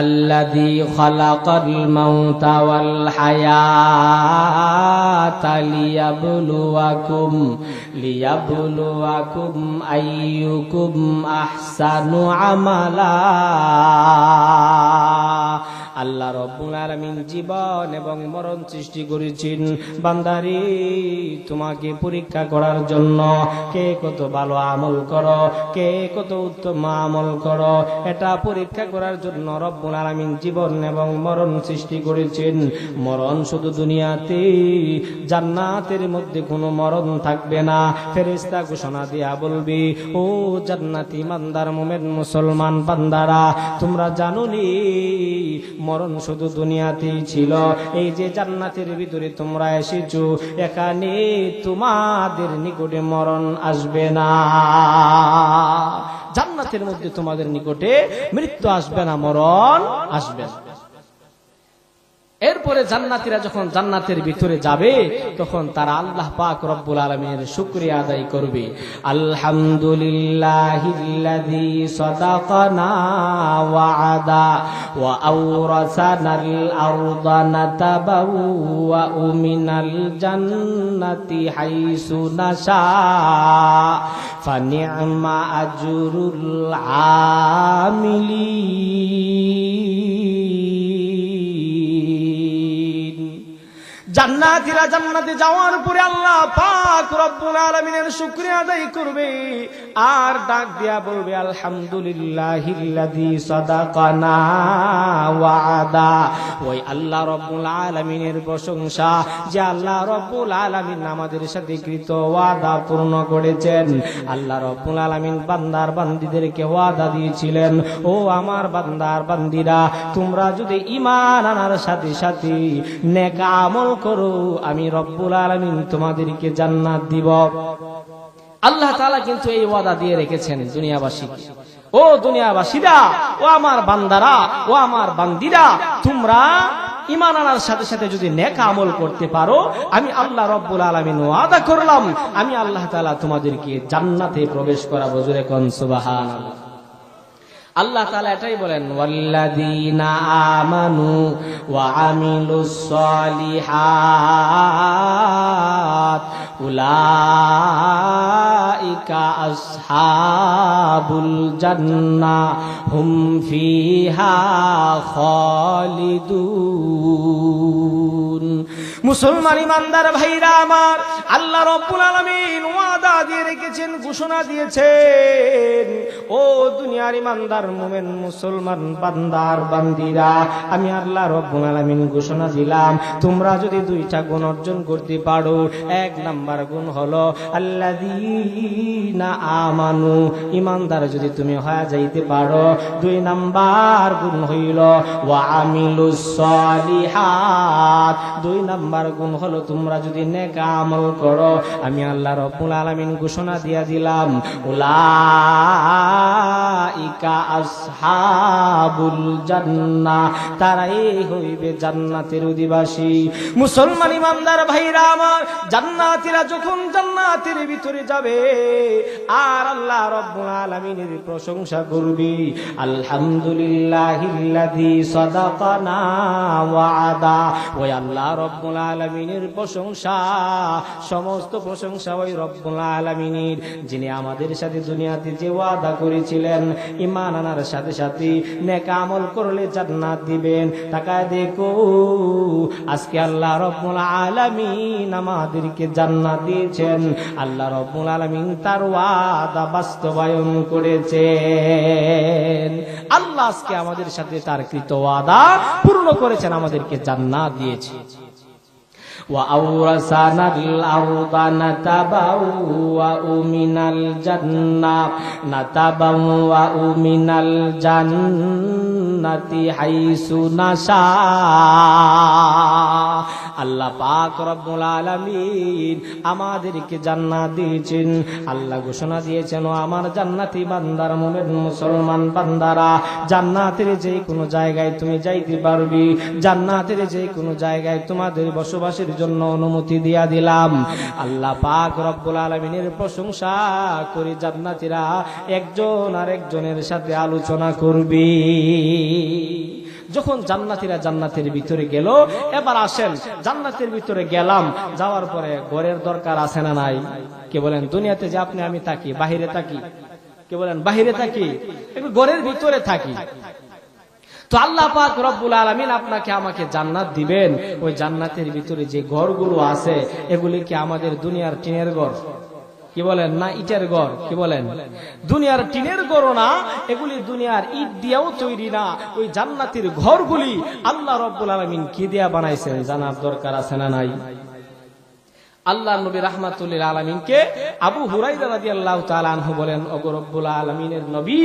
আল্লাযী খালাকাল মাউতা ওয়াল হায়াতা লিয়াবলুয়াকুম আইয়ুকুম আহসানু আমালা। আল্লাহ রব্বুল আলামিন জীবন এবং মরণ সৃষ্টি করেছেন বান্দারে তোমাকে পরীক্ষা করার জন্য। কে কত ভালো আমল করো, কে কত উত্তম আমল করো, এটা পরীক্ষা করার জন্য রব্বুল আলামিন জীবন এবং মরণ সৃষ্টি করেছেন। মরণ শুধু দুনিয়াতে, জান্নাতের মধ্যে কোনো মরণ থাকবে না। ফেরেশতা ঘোষণা দিয়া বলবে, ও জান্নাতি বান্দার মুমিন মুসলমান বান্দারা, তোমরা জানোনি মরণ শুধু দুনিয়াতেই ছিল। এই যে জান্নাতের ভিতরে তোমরা এসেছো, এখানে তোমাদের নিকটে মরণ আসবে না। জান্নাতের মধ্যে তোমাদের নিকটে মৃত্যু আসবে না, মরণ আসবে না। এরপরে জান্নাতীরা যখন জান্নাতের ভিতরে যাবে, তখন তারা আল্লাহ পাক রব্বুল আলামিনের শুকরিয়া আদায় করবে। আলহামদুলিল্লাহিল্লাযী সাদাকানা ওয়া'দা ওয়া আওরাসানাল আরদা নাতাবাওয়াউ মিনাল জান্নাতি হাইসু নাশা ফানি'মা আজরুল আমিলিন। জান্নাতীরা জান্নাতে যাওয়ার পরে আল্লাহ পাক রব্বুল আলামিনের শুকরিয়া আদায় করবে আর ডাক দিয়া বলবে, আলহামদুলিল্লাহিল্লাযী সাদাকানা ওয়া'দা। ওই আল্লাহ রব্বুল আলামিনের প্রশংসা, যে আল্লাহ রব্বুল আলামিন আমাদের সাথে কৃত ওয়াদা পূর্ণ করেছেন। আল্লাহ রব্বুল আলামিন বান্দার বান্দীদেরকে ওয়াদা দিয়েছিলেন, ও আমার বান্দার বান্দীরা, তোমরা যদি ঈমান আনার সাথে সাথে নেক আমল করো, আমি রব্বুল আলামিন তোমাদেরকে জান্নাত দিব। আল্লাহ তাআলা কিন্তু এই ওয়াদা দিয়ে রেখেছেন দুনিয়াবাসীকে। ও দুনিয়াবাসীরা, ও আমার বান্দারা, ও আমার বান্দীরা, তোমরা ঈমান আনার সাথে সাথে যদি নেক আমল করতে পারো, আমি আল্লাহ রব্বুল আলামিন ওয়াদা করলাম, আমি আল্লাহ তাআলা তোমাদেরকে জান্নাতে প্রবেশ করাবো। জোরে কোন সুবহানাল্লাহ। আল্লাহ তাআলা এটাই বলেন, ওয়াল্লাযীনা আমানু ওয়া আমিলুস সলিহাত উলাইকা আসহাবুল জান্নাহ হুম ফিহা খালিদুন। মুসলমান ইমানদার ভাইরা আমার, আল্লাহ রব্বুল আলামিন ওয়াদা দিয়ে রেখেছেন, ঘোষণা দিয়েছেন, ও দুনিয়ার ইমানদার মুমিন মুসলমান বান্দার বান্দীরা, আমি আল্লাহ রব্বুল আলামিন ঘোষণা দিলাম, তোমরা যদি দুইটা গুণ অর্জন করতে পারো, এক নাম্বার গুণ হলো আল্লাযীনা আমানু, ইমানদার যদি তুমি হয়ে যাইতে পারো, দুই নাম্বার গুণ হইল ওয়া আমিলুস সলিহাত, দুই নাম্বার গুণ হলো তোমরা যদি নেক আমল করো, আমি আল্লাহ রব্বুল আলামিন ঘোষণা দিয়া দিলাম, উলাইকা আসহাবুল জান্নাহ, তারাই হইবে জান্নাতের অধিবাসী। মুসলমান ইমানদার ভাইরা আমার, জান্নাতীরা যখন জান্নাতের ভিতরে যাবে আর আল্লাহ রব্বুল আলামিনের প্রশংসা করবে, আলহামদুলিল্লাহিল্লাযী সাদাকানা ওয়া'দা, ওই আল্লাহ রব্বুল আলামিনের প্রশংসা, সমস্ত প্রশংসা ওই রব্বুল আলামিনের, যিনি আমাদের সাথে দুনিয়াতে যে ওয়াদা করেছিলেন ঈমান আনার সাথে সাথে নেক আমল করলে জান্নাত দিবেন। তাকায় দেখো, আজকে আল্লাহ রব্বুল আলামিন আমাদেরকে জান্নাত দিয়েছেন। আল্লাহ রব্বুল আলামিন তার ওয়াদা বাস্তবায়ন করেছেন। আল্লাহ আজকে আমাদের সাথে তার কৃত ওয়াদা পূর্ণ করেছেন, আমাদেরকে জান্নাত দিয়েছে। وَأَوْرَثَنَا الْأَرْضَ نَتَبَوَّأُ مِنَ الْجَنَّةِ حَيْثُ نَشَاءُ। আল্লাহ পাক রব্বুল আলামিন আমাদেরকে জান্নাত দিয়েছেন। আল্লাহ ঘোষণা দিয়েছেন, ও আমার জান্নাতি বান্দার মুমিন মুসলমান বান্দারা, জান্নাতের যে কোনো জায়গায় তুমি যাইতে পারবি, জান্নাতের যে কোনো জায়গায় তোমাদের বসবাসের জন্য অনুমতি দিয়া দিলাম। আল্লাহ পাক রব্বুল আলামিনের প্রশংসা করে জান্নাতীরা একজন আরেকজনের সাথে আলোচনা করবে। যখন জান্নাতীরা জান্নাতের ভিতরে গেল, এবার আসেন জান্নাতের ভিতরে গেলাম, যাওয়ার পরে ঘরের দরকার আছে না নাই? কে বলেন দুনিয়াতে যে আপনি আমি থাকি, বাহিরে থাকি? কে বলেন বাহিরে থাকি? একটু ঘরের ভিতরে থাকি। তো আল্লাহ পাক রব্বুল আলামিন আপনাকে আমাকে জান্নাত দিবেন। ওই জান্নাতের ভিতরে যে ঘরগুলো আছে এগুলি কি আমাদের দুনিয়ার টিনের ঘর? কি বলেন? না ইটের ঘর? কি বলেন? দুনিয়ার টিনের ঘর না, এগুলি দুনিয়ার ইট দিয়েও তৈরি না। ওই জান্নাতের ঘরগুলি আল্লাহ রব্বুল আলামিন কি দিয়া বানাইছেন জানার দরকার আছে না নাই? আল্লাহ নবী রাহমাতুল লিল আলামিনকে আবু হুরায়রা রাদিয়াল্লাহু তাআলা আনহু বলেন, ওগো রব্বুল আলামিনের নবী,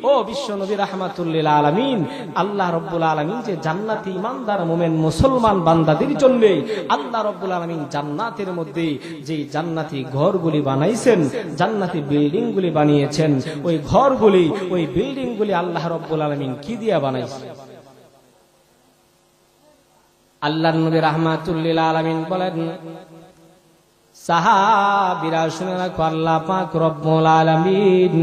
ও বিশ্ব নবী রাহমাতুল লিল আলামিন, আল্লাহ রব্বুল আলামিন যে জান্নাতি ঈমানদার মুমিন মুসলমান বান্দাদের জন্য আল্লাহ রব্বুল আলামিন জান্নাতের মধ্যে যে জান্নাতি ঘরগুলি বানাইছেন, জান্নাতি বিল্ডিং গুলি বানিয়েছেন, ওই ঘরগুলি ওই বিল্ডিং গুলি আল্লাহ রব্বুল আলামিন কি দিয়া বানাইছেন? আল্লাহ নবী রাহমাতুল লিল আলামিন বলেন, সাহাবীরা শুনে রাখো, আল্লাহ পাক রব্বুল আলামিন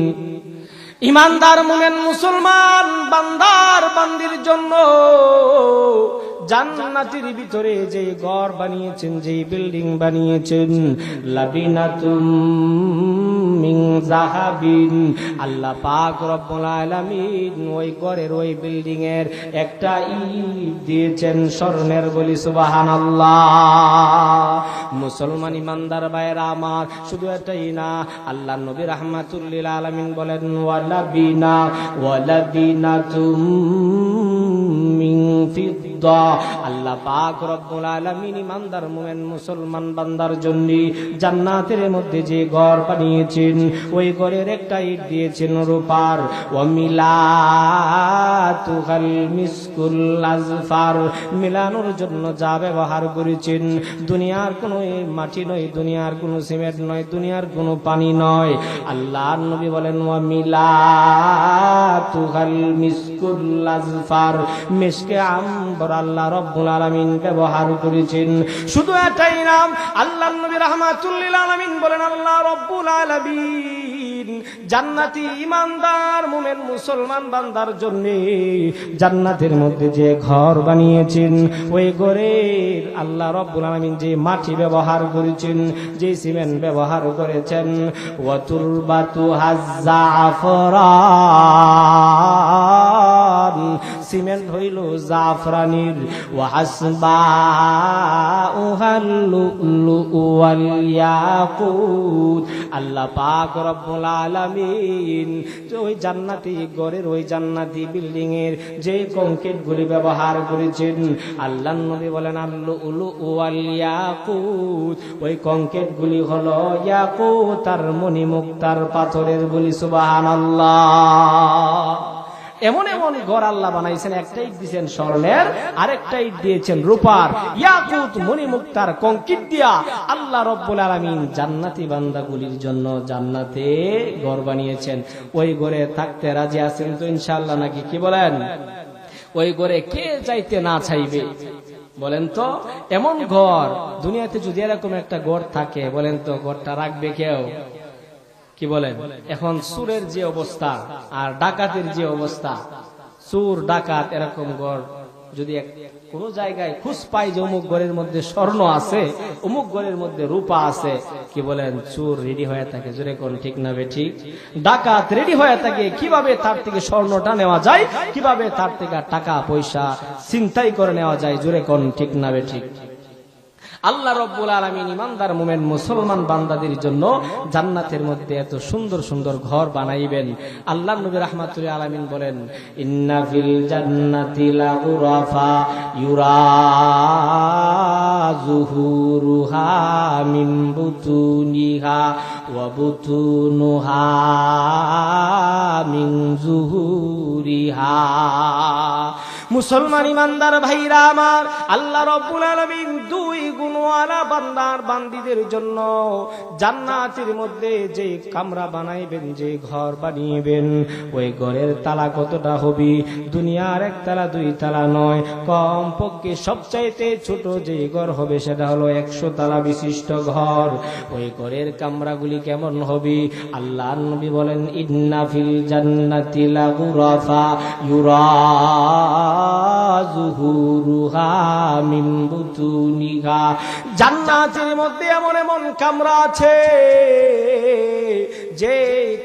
ঈমানদার মুমিন মুসলমান বান্দার বান্দির জন্য জান্নাতের ভিতরে যে ঘর বানিয়েছেন, যে বিল্ডিং বানিয়েছেন, লাবিনাতুম মিন যাহাবিন, আল্লাহ পাক রব্বুল আলামিন ওই ঘরের ওই বিল্ডিং এর একটা ইট দিয়েছেন স্বর্ণের। বলি সুবহানাল্লাহ। মুসলমান ঈমানদার ভাইরা আমার, শুধু এটাই না, আল্লাহ নবী রাহমাতুল লিল আলামিন বলেন, ওয়ালাবিনাতুম মিন ফিদ্দা, আল্লাহ পাক রব্বুল আলামিন ঈমানদার মুমিন মুসলমান বান্দার জন্য জান্নাতের মধ্যে যে ঘর বানিয়েছেন, ওই ঘরের একটা ইট দিয়েছেন রূপার। ওয়া মিলাতুল মিসকুল আজফার, মিলানোর জন্য যা ব্যবহার করেছেন দুনিয়ার কোনো মাটি নয়, দুনিয়ার কোনো সিমেন্ট নয়, দুনিয়ার কোনো পানি নয়। আল্লাহর নবী বলেন, ওয়া মিলাতুল মিসকুল আজফার, মিশকে আম্বর আল্লাহ রব্বুল আলামিন ব্যবহার করেছেন। শুধু এটাই নাম, আল্লাহর নবী রাহমাতুল লিল আলামিন বলেন, আল্লাহ রব্বুল আলামিন জান্নাতি ঈমানদার মুমিন মুসলমান বান্দার জন্য জান্নাতের মধ্যে যে ঘর বানিয়েছেন, ওই ঘরের আল্লাহ রব্বুল আলামিন যে মাটি ব্যবহার করেছেন, যে সিমেন্ট ব্যবহার করেছেন, ওয়া তুরবাতু হাজ্জাফরান, সিমেন্ট হইল জাফরানির, ওয়া হাসবাউহাল লুলু ওয়াল ইয়াকুত, আল্লাহ পাক রব্বুল আলামিন ওই জান্নাতি ঘরের ওই জান্নাতি বিল্ডিং এর যে কংক্রিট গুলি ব্যবহার করেছেন, আল্লাহর নবী বলেন, আল লুলু ওয়াল ইয়াকুত, ওই কংক্রিট গুলি হলো ইয়াকুত আর মণিমুক্তার পাথরের। বলি সুবহানাল্লাহ। এমন এমন ঘর আল্লাহ বানাইছেন, একটা ইট দিয়েছেন স্বর্ণের, আরেকটা ইট দিয়েছেন রূপার, ইয়াকুত মণিমুক্তার কংক্রিট দিয়া আল্লাহ রব্বুল আলামিন জান্নাতি বান্দাগুলির জন্য জান্নাতে ঘর বানিয়েছেন। ওই ঘরে থাকতে রাজি আছেন তো ইনশাআল্লাহ নাকি? কি বলেন? ওই ঘরে কে যাইতে না চাইবে বলেন তো? এমন ঘর দুনিয়াতে যদি এরকম একটা ঘর থাকে, বলেন তো ঘরটা রাখবে কেউ? কি বলেন? এখন চুরের যে অবস্থা আর ডাকাতের যে অবস্থা, চুর ডাকাত এরকম ঘর যদি কোন জায়গায় খুঁজ পাই যে অমুক ঘরের মধ্যে স্বর্ণ আছে, অমুক ঘরের মধ্যে রূপা আছে, কি বলেন? চোর রেডি হয়ে থাকে, জোরে কোন ঠিক না বে ঠিক? ডাকাত রেডি হয়ে থাকে কিভাবে তার থেকে স্বর্ণটা নেওয়া যায়, কিভাবে তার থেকে টাকা পয়সা ছিনতাই করে নেওয়া যায়, জোরে কোন ঠিক না বে ঠিক? আল্লাহ রব্বুল আলামিন ঈমানদার মুমিন মুসলমান বান্দাদের জন্য জান্নাতের মধ্যে এত সুন্দর সুন্দর ঘর বানাইবেন। আল্লাহর নবী রাহমাতুল লিল আলামিন বলেন, ইন্না ফিল জান্নাতি লাগুরাফা ইউরা যুহুরুহা মিন বুতুনিহা ওয়া বুতুনুহা মিন যুহুরিহা। মুসলমান ঈমানদার ভাইরা আমার, আল্লাহ রব্বুল আলামিন দুই গুণওয়ালা বান্দার বান্দীদের জন্য জান্নাতের মধ্যে যে কামরা বানাইবেন, যে ঘর বানিয়েবেন, ওই ঘরের তালা কতটা হবে? দুনিয়ার এক তালা দুই তালা নয়, কম পক্ষে সবচাইতে ছোট যে ঘর হবে সেটা হলো 100 তালা বিশিষ্ট ঘর। ওই ঘরের কামরাগুলি কেমন হবে? আল্লাহর নবী বলেন, ইন্না ফিল জান্নাতি লাগুরাফা ইউরা জান্নাতের মধ্যে এমন এমন কামরা আছে যে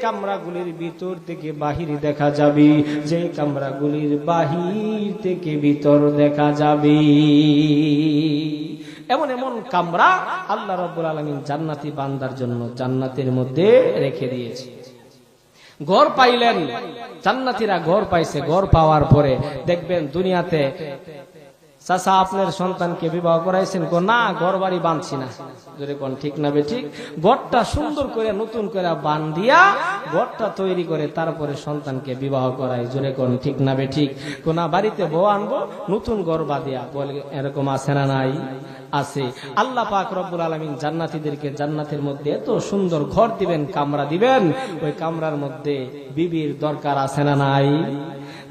কামরাগুলির ভিতর থেকে বাহির দেখা যাবে, যে কামরাগুলির বাহির থেকে ভিতর দেখা যাবে। এমন এমন কামরা আল্লাহ রাব্বুল আলামিন জান্নাতি বান্দার জন্য জান্নাতের মধ্যে রেখে দিয়েছে। ঘর পাইলেন, জান্নাতীরা ঘর পাইছে। ঘর পাওয়ার পরে দেখবেন দুনিয়াতে চাচা আপনার সন্তানকে বিবাহ করাইছেন, না ঘর বাড়ি বাঁধছি না, যদি কোন ঠিক না বেঠিক, ঘরটা সুন্দর করে নতুন করে বান্ধিয়া ঘরটা তৈরি করে তারপরে সন্তানকে বিবাহ করাই, জোরে কোন ঠিক না বেঠিক। কোন বাড়িতে বউ আনবো নতুন ঘর বাঁধিয়া, বলে এরকম আছে না নাই? আছে। আল্লাহ পাক রব্বুল আলামিন জান্নাতীদেরকে জান্নাতের মধ্যে এত সুন্দর ঘর দিবেন, কামরা দিবেন, ওই কামরার মধ্যে বিবির দরকার আছে না নাই?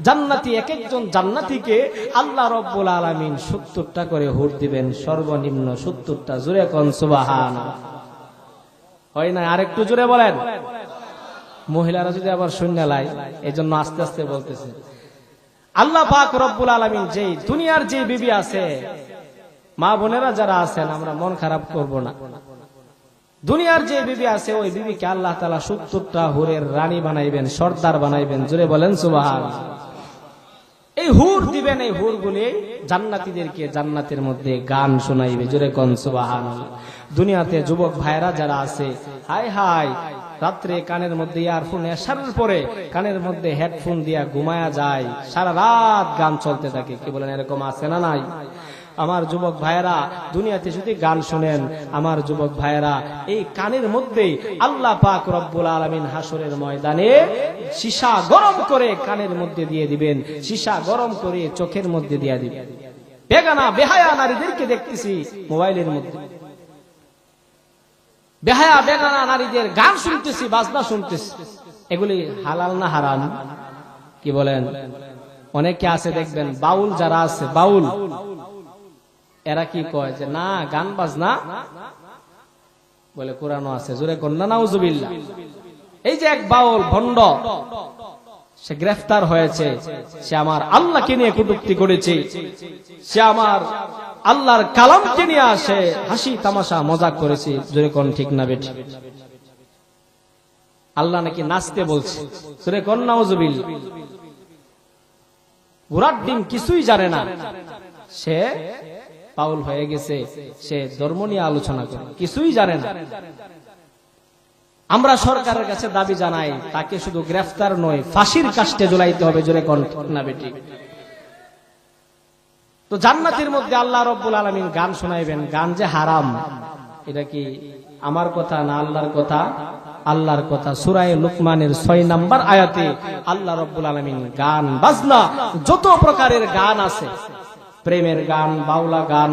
জান্নাতি এক একজন জান্নাতীকে আল্লাহ রব্বুল আলামিন 70টা করে হুর দিবেন, সর্বনিম্ন 70টা। জোরে কোন সুবহানাল্লাহ। হয় না? আরেকটু জোরে বলেন। মহিলারা যদি আবার শূন্য লাই, এই জন্য আস্তে আস্তে বলতেছে। আল্লাহ পাক রব্বুল আলামিন যে দুনিয়ার যে বিবি আছে, মা বোনেরা যারা আছেন, আমরা মন খারাপ করব না। দুনিয়ার যে বিবি আছে ওই বিবিকে আল্লাহ তাআলা 70টা হুরের রানী বানাইবেন, সর্দার বানাইবেন। জোরে বলেন সুবহানাল্লাহ। এই হুর দিবেন, এই হুরগুলি জান্নাতীদেরকে জান্নাতের মধ্যে গান শোনাইবে। জোরে কোন সুবহানাল্লাহ। দুনিয়াতে যুবক ভাইরা যারা আছে, হায় হায়, রাত্রে কানের মধ্যে ইয়ারফোন, এশারের পরে কানের মধ্যে হেডফোন দিয়া ঘুমায়া যায়, সারা রাত গান চলতে থাকে। কি বলেন, এরকম আছে না নাই? আমার যুবক ভাইয়েরা দুনিয়াতে যদি গান শুনেন, আমার যুবক ভাইয়েরা এই কানের মধ্যে আল্লাহ পাক রব্বুল আলামিন হাসরের ময়দানে সীসা গরম করে কানের মধ্যে দিয়ে দিবেন, সীসা গরম করে চোখের মধ্যে দিয়ে দিবেন। বেগানা বেহায়া নারীদেরকে দেখতেছি মোবাইলের মধ্যে, বেহায়া বেগানা নারীদের গান শুনতেছি, বাজনা শুনতেছি। এগুলি হালাল না হারাম? কি বলেন? অনেকে আছে দেখবেন, বাউল যারা আছে, বাউল, এরা কি কয় যে না গান বাজনা, বলে কোরআনও আছে। জোরে কন্যা নাউজুবিল্লাহ। এই যে এক বাউল ভণ্ড, সে গ্রেফতার হয়েছে, সে আমার আল্লাহকে নিয়ে কটূক্তি করেছে, সে আমার আল্লাহর কালামকে নিয়ে আসে হাসি তামাশা মজাক করেছে। জোরে কোন ঠিক না বেঠি? আল্লাহ নাকি নাচতে বলছে। জোরে কোন নাউজুবিল্লাহ। ঘোড়ার ডিম কিছুই জানে না, সে পাউল হয়ে গেছে, সে ধর্ম নিয়ে আলোচনা করে, কিছুই জানে না। আমরা সরকারের কাছে দাবি জানাই, তাকে শুধু গ্রেফতার নয়, ফাঁসির কাস্টে ঝুলাইতে হবে। জোরে কোন ঠিক না বেটি? তো জান্নাতের মধ্যে আল্লাহ রব্বুল আলামিন গান শোনাইবেন। গান যে হারাম, এটা কি আমার কথা না আল্লাহর কথা? আল্লাহর কথা। সূরা লুকমানের 6 নম্বর আয়াতে আল্লাহ রব্বুল আলামিন গান বাজনা যত প্রকারের গান আছে, প্রেমের গান, বাউলা গান,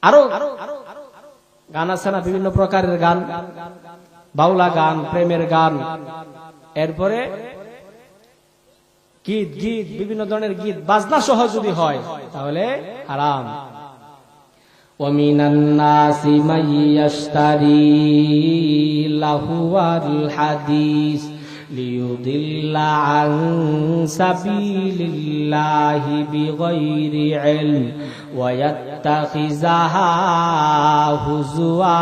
আরো গান আছে না, বিভিন্ন প্রকারের গান, বাউলা গান, প্রেমের গান, এরপরে গীত, গীত বিভিন্ন ধরনের গীত বাজনা সহ যদি হয় তাহলে হারাম। ওয়ামিনান নাসি মাইয়াশতারি লাহুয়াল হাদিস লিয়ুদিল্লা আন সাবিলিল্লাহি বিগাইরি ইলম ওয়া ইয়াত্তাখিযাহা হুজুয়া।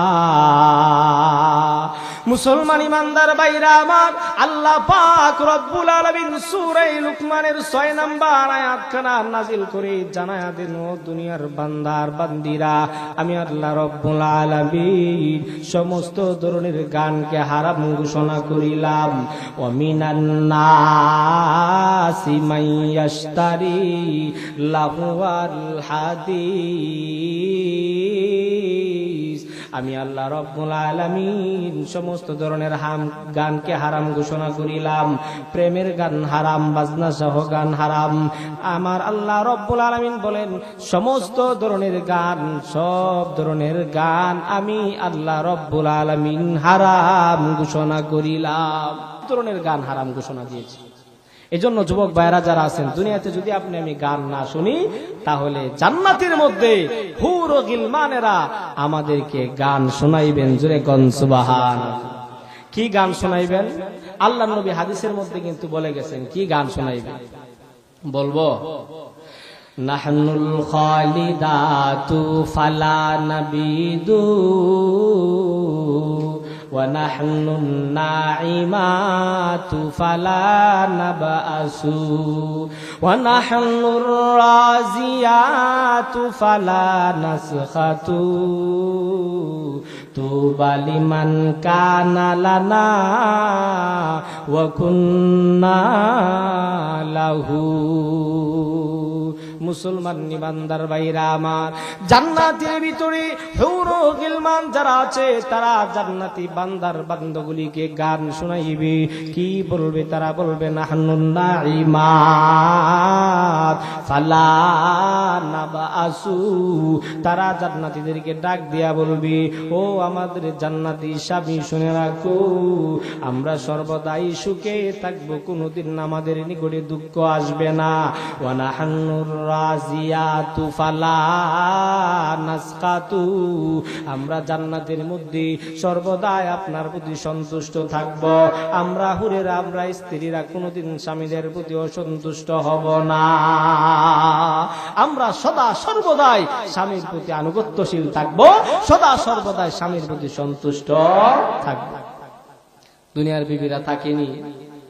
মুসলমান ইমানদার ভাইরা আমার, আল্লাহ পাক রব্বুল আলামিন সূরা লুকমানের 6 নম্বর আয়াতখানা নাযিল করে জানায়া দেন, ও দুনিয়ার বান্দার বান্দিরা, আমি আল্লাহ রব্বুল আলামিন সমস্ত ধরনের গানকে হারাম ঘোষণা করিলাম। ওয়া মিনান নাসি মাইয়াশতারি লাহুয়াল হাদিস, আমি আল্লাহ রব্বুল আলামিন সমস্ত ধরনের গানকে হারাম ঘোষণা করিলাম। প্রেমের গান হারাম, বাজনা সহ গান হারাম। আমার আল্লাহ রব্বুল আলামিন বলেন, সমস্ত ধরনের গান, সব ধরনের গান আমি আল্লাহ রব্বুল আলামিন হারাম ঘোষণা করিলাম। ধরনের গান হারাম ঘোষণা দিয়েছি। এজন্য যুবক ভাইরা যারা আছেন, দুনিয়াতে যদি আপনি আমি গান না শুনি, তাহলে জান্নাতের মধ্যে হুর ও গিলমানেরা আমাদেরকে গান শোনাইবেন। জোরে কোন সুবহানাল্লাহ। কি গান শোনাইবেন? আল্লাহর নবী হাদিসের মধ্যে কিন্তু বলে গেছেন কি গান শোনাইবেন। বলবো? নাহনুল খালিদাতু ফালা নাবিদু ওয়া নাহনুন নাইমাতু ফালা নাবআসু ওয়া নাহনুর রাজিয়াতু ফালা নাসখাতু তুবা লিমান কানা লানা ওয়া কুন্না লাহু। মুসলমান নিবান্দার ভাইরা আমার, জান্নাতের ভিতরে হুর ও গিলমান যারা আছে তারা জান্নাতি বান্দার বান্দাগুলিকে গান শোনাইবে। কি বলবে তারা? বলবে নাহনুন নাইমাত ফালা নাবআসু। তারা জান্নাতীদেরকে ডাক দিয়া বলবে, ও আমাদের জান্নাতি স্বামী শুনে রাখো, আমরা সর্বদাই সুখে থাকবো, কোনোদিন আমাদের নিকটে দুঃখ আসবে না। ওয়া নাহনুর রাজিয়াতু ফালা নাসকাতু। আমরা জান্নাতের মধ্যে সর্বদাই আপনার প্রতি সন্তুষ্ট থাকব। আমরা হুরেরা, আমরা স্ত্রীরা কোনোদিন স্বামীদের প্রতি অসন্তুষ্ট হব না। আমরা সদা সর্বদাই স্বামীর প্রতি আনুগত্যশীল থাকব, সদা সর্বদাই স্বামীর প্রতি সন্তুষ্ট থাকব। দুনিয়ার বিবিরা থাকেনি,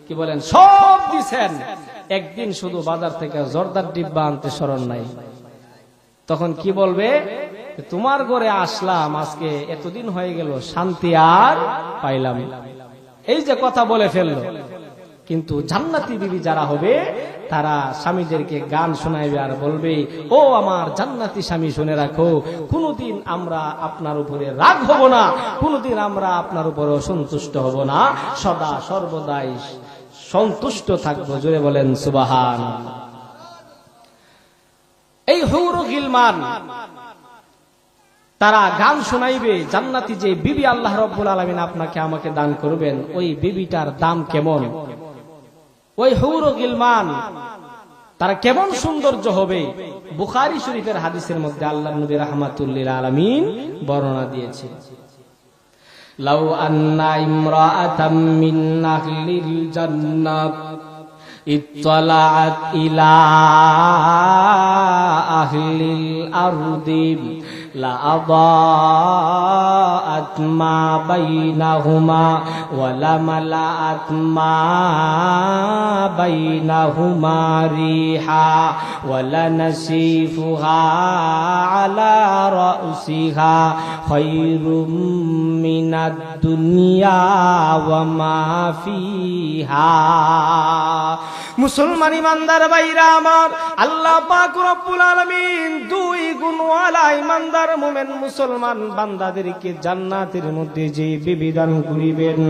কি বলেন, সব দিছেন, একদিন শুধু বাজার থেকে জর্দার ডিব্বা আনতে স্মরণ নাই। তখন কি বলবে? তোমার ঘরে আসলাম আজকে, এতদিন হয়ে গেল, শান্তি আর পাইলাম। এই যে কথা বলে ফেললো। কিন্তু জান্নাতি বিবি যারা হবে তারা স্বামীদেরকে গান শোনাইবে আর বলবে, ও আমার জান্নাতি স্বামী শুনে রাখো, কোনদিন আমরা আপনার উপরে রাগ হব না, কোনদিন আমরা আপনার উপরে অসন্তুষ্ট হব না, সদা সর্বদাই সন্তুষ্ট থাকবো। জোরে বলেন সুবহানাল্লাহ। এই হুর ও গিলমান তারা গান শোনাইবে। জান্নাতি যে বিবি আল্লাহ রাব্বুল আলামিন আপনাকে আমাকে দান করবেন, ওই বিবিটার দাম কেমন, ওই হুর ও গিলমান তারা কেমন সৌন্দর্য হবে, বুখারী শরীফের হাদিসের মধ্যে আল্লাহর নবী রাহমাতুল লিল আলামিন বর্ণনা দিয়েছে। লাউ আন্না ইমরাআতাম মিন আহলিল জান্নাহ ইত্তালাআত ইলা আহলিল আরদি লা আদাআত মা বাইনাহুমা ওয়া লা মালাআত মা বাইনাহুমা রিহা ওয়া লা নাসিফুহা আলা রাসিহা খায়রুম মিনাদ দুনিয়া ওয়া মা ফিহা। মুসলমান ইমানদার ভাইরা আমার, আল্লাহ পাক রব্বুল আলামিন দুই গুণওয়ালা ইমানদার মুমিন মুসলমান বান্দাদেরকে জান্নাতের মধ্যে যে বিবি দান করিবেন,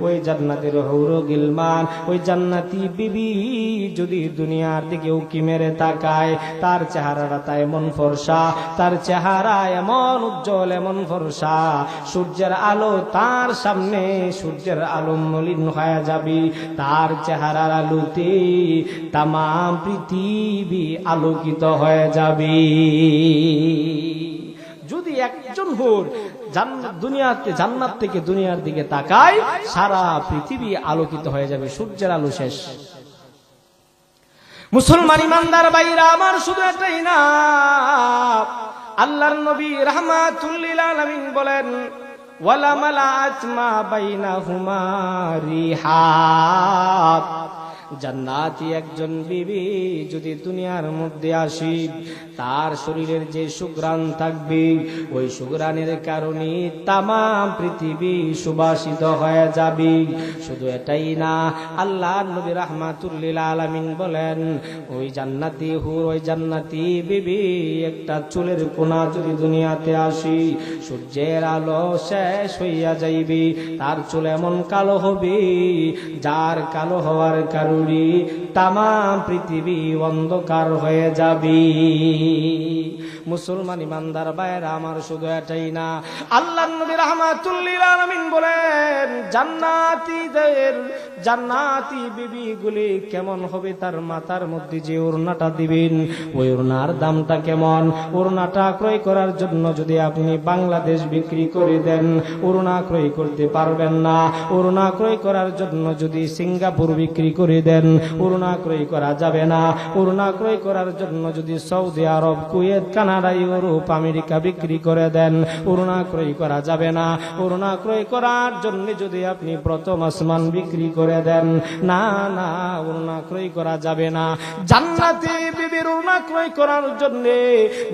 ওই জান্নাতের হুর ও গিলমান, ওই জান্নাতি বিবি যদি দুনিয়ার দিকে উকি মেরে তাকায়, তার চেহারাটা তাই এমন ফর্সা, তার চেহারা এমন উজ্জ্বল, এমন ফর্সা, সূর্যের আলো তার সামনে, সূর্যের আলো মলিন হয়ে যাবে, তার চেহারার আলোতে তামাম পৃথিবী আলোকিত হয়ে যাবে। যদি একজন হুর দুনিয়াতে জান্নাত থেকে দুনিয়ার দিকে তাকায়, সারা পৃথিবী আলোকিত হয়ে যাবে, সূর্যের আলো শেষ। মুসলমান ইমানদার ভাইরা আমার, শুধু এটাই না, আল্লাহর নবী রাহমাতুল লিল আলামিন বলেন, ওয়ালা মালাআত মা বাইনাহুমা রিহা। জান্নাতি একজন বিবি যদি দুনিয়ার মধ্যে আসি, তার শরীরের যে সুঘ্রাণ থাকবে, ওই সুঘ্রাণের কারণে তামাম পৃথিবী সুবাসিত হয়ে যাবে। শুধু এটাই না, আল্লাহর নবী রাহমাতুল লিল আলামিন বলেন, ওই জান্নাতি হুর, ওই জান্নাতি বিবি একটা চুলের কোনা যদি দুনিয়াতে আসি, সূর্যের আলো শেষ হইয়া যাইবে, তার চুল এমন কালো হবে, যার কালো হওয়ার কারণে তামাম পৃথিবী অন্ধকার হয়ে যাবে। মুসলমান ইমানদার ভাইরা আমার, শুধু এটাই না, আল্লাহর নবী রাহমাতুল লিল আলামিন বলেন, জান্নাতি বিবিগুলি কেমন হবে, তার মাথার মধ্যে যে ওড়নাটা দিবেন, ওই ওড়নার দামটা কেমন। ওড়নাটা ক্রয় করার জন্য যদি আপনি বাংলাদেশ বিক্রি করে দেন, ওড়না ক্রয় করতে পারবেন না। ওড়না ক্রয় করার জন্য যদি সিঙ্গাপুর বিক্রি করে দেন, ওড়না ওড়না ক্রয় করা যাবে না। ওড়না ক্রয় করার জন্য যদি সৌদি আরব, কুয়েত, কানাডা, ইউরোপ, আমেরিকা বিক্রি করে দেন, ওড়না ক্রয় করা যাবে না। ওড়না ক্রয় করার জন্য যদি আপনি প্রথম আসমান বিক্রি করে দেন, না না, ওড়না ক্রয় করা যাবে না। জান্নাতে বিবির ওড়না ক্রয় করার জন্য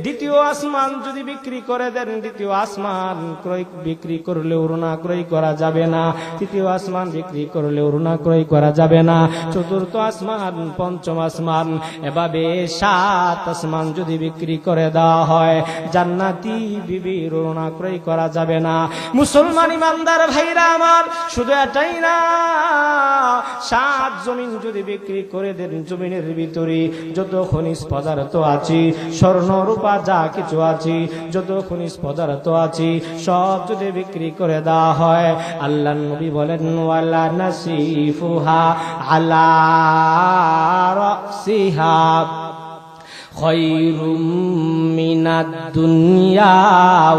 দ্বিতীয় আসমান যদি বিক্রি করে দেন, দ্বিতীয় আসমান ক্রয় বিক্রি করলে ওড়না ক্রয় করা যাবে না। তৃতীয় আসমান বিক্রি করলে ওড়না ক্রয় করা যাবে না। চতুর্থ আসমান, পঞ্চম আসমান, এভাবে 7 আসমান যদি বিক্রি করে দেওয়া হয়, জান্নাতি বিবির ওড়না ক্রয় করা যাবে না। মুসলমান ইমানদার ভাইরা আমার, শুধু এটাই না, 7 জমিন যদি বিক্রি করে দেন, জমিনের ভিতরে যত খনিজ পদার্থ আছে, স্বর্ণ রূপা যা কিছু আছে, যত খনিজ পদার্থ আছে, সব যদি বিক্রি করে দেওয়া হয়, আল্লাহর নবী বলেন ওয়ালা নাসিফুহা আলা রাসিহা খায়রুম মিনাদ দুনিয়া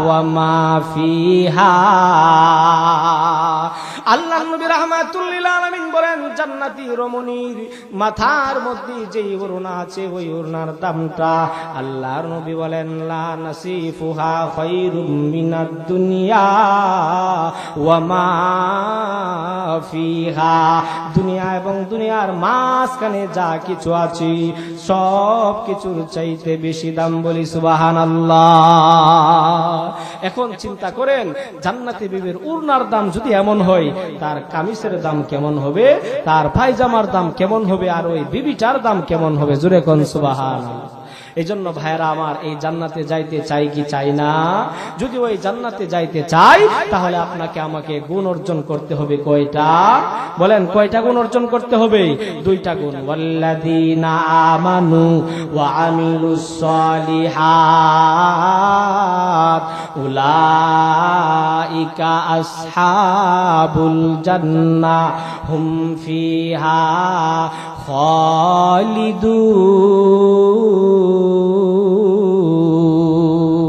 ওয়া মা ফিহা। আল্লাহ নবী রাহমাতুল লিল আলামিন বলেন, জান্নাতি রমণীর মাথার মধ্যে যেই ওড়না আছে, ওই ওড়নার দামটা আল্লাহর নবী বলেন লা নাসিফুহা খায়রুম মিনাদ দুনিয়া ওয়া মা ফিহা। দুনিয়া এবং দুনিয়ার মাঝখানে যা কিছু আছে, সব কিছুর চাইতে বেশি দাম। বলি সুবহানাল্লাহ। এখন চিন্তা করেন, জান্নাতি বিবির ওড়নার দাম যদি এমন হয়, তার কামিজের দাম কেমন হবে, তার পায়জামার দাম কেমন হবে, আর ওই বিবিটার দাম কেমন হবে? জোরে কোন সুবহানাল্লাহ। এই জন্য ভাইরা আমার, এই জান্নাতে যাইতে চাই কি চাই না? যদি ওই জান্নাতে যাইতে চাই, তাহলে আপনাকে আমাকে গুণ অর্জন করতে হবে কয়টা? বলেন, কয়টা গুণ অর্জন করতে হবে? 2টা গুণ। ওয়াল্লাযীনা আমানু ওয়া আমিলুস সালিহাত উলাইকা আসহাবুল জান্নাহ হুম ফিহা